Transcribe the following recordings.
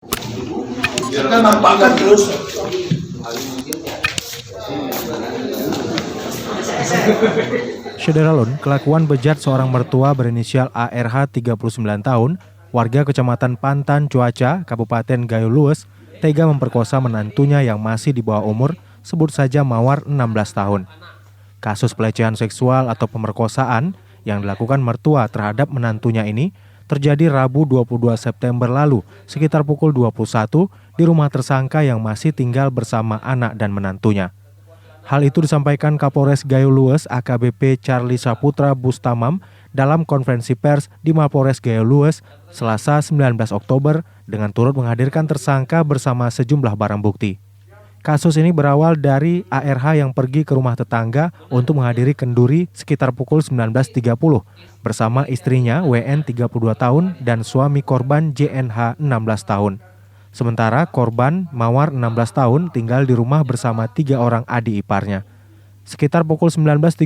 Kita nampakkan terus. Syederalun, kelakuan bejat seorang mertua berinisial ARH 39 tahun, warga Kecamatan Pantan Cuaca, Kabupaten Gayo Lues, tega memperkosa menantunya yang masih di bawah umur, sebut saja Mawar 16 tahun. Kasus pelecehan seksual atau pemerkosaan yang dilakukan mertua terhadap menantunya ini terjadi Rabu 22 September lalu sekitar pukul 21 di rumah tersangka yang masih tinggal bersama anak dan menantunya. Hal itu disampaikan Kapolres Gayo Lues AKBP Charlie Saputra Bustamam dalam konferensi pers di Mapores Gayo Lues Selasa 19 Oktober dengan turut menghadirkan tersangka bersama sejumlah barang bukti. Kasus ini berawal dari ARH yang pergi ke rumah tetangga untuk menghadiri kenduri sekitar pukul 19.30 bersama istrinya WN 32 tahun dan suami korban JNH 16 tahun. Sementara korban Mawar 16 tahun tinggal di rumah bersama 3 orang adik iparnya. Sekitar pukul 19.30,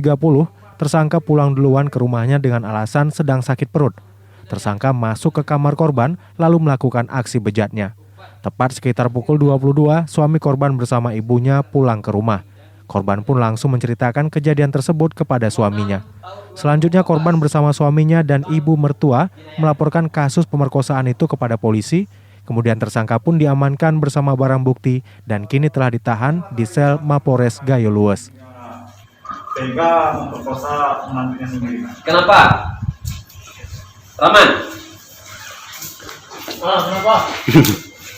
tersangka pulang duluan ke rumahnya dengan alasan sedang sakit perut. Tersangka masuk ke kamar korban lalu melakukan aksi bejatnya. Tepat sekitar pukul 22, suami korban bersama ibunya pulang ke rumah. Korban pun langsung menceritakan kejadian tersebut kepada suaminya. Selanjutnya korban bersama suaminya dan ibu mertua melaporkan kasus pemerkosaan itu kepada polisi. Kemudian tersangka pun diamankan bersama barang bukti dan kini telah ditahan di sel Mapores Gayo Lues. Tega memperkosa menantunya sendiri. Kenapa? Raman? Kenapa?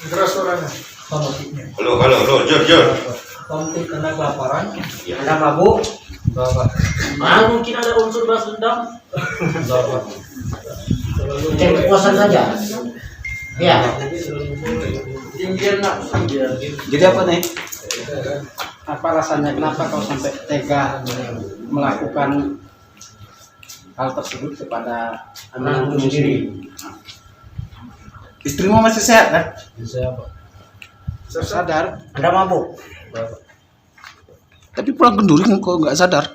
Keras suaranya. Halo, Jor. Konflik karena kelaparan, Ya. ada mabuk, Mungkin ada unsur balas dendam. kepuasan saja. Ya, Jadi apa nih? Apa rasanya? Kenapa kau sampai tega melakukan hal tersebut kepada anakmu sendiri? Istrimu masih sehat kan? Sadar. ada mabuk. Tapi pulang kenduri kok nggak sadar?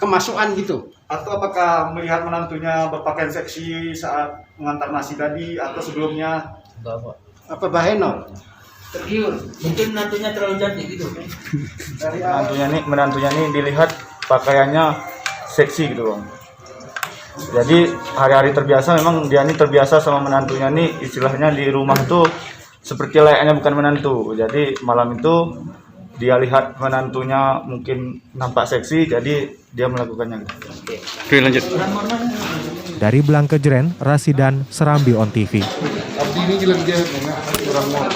Kemasukan gitu. Atau apakah melihat menantunya berpakaian seksi saat mengantar nasi tadi atau sebelumnya? Apa baheno? Tergiur. Mungkin nantinya terlalu cantik gitu. Menantunya nih dilihat pakaiannya seksi gitu Bang. Jadi hari-hari terbiasa memang dia ini terbiasa sama menantunya nih, istilahnya di rumah tuh seperti layaknya bukan menantu. Jadi malam itu dia lihat menantunya mungkin nampak seksi, jadi dia melakukannya. Oke, lanjut. Dari Blangkejeren, Rasidan, Serambi On TV. Abdi ini jelas dia orang mau.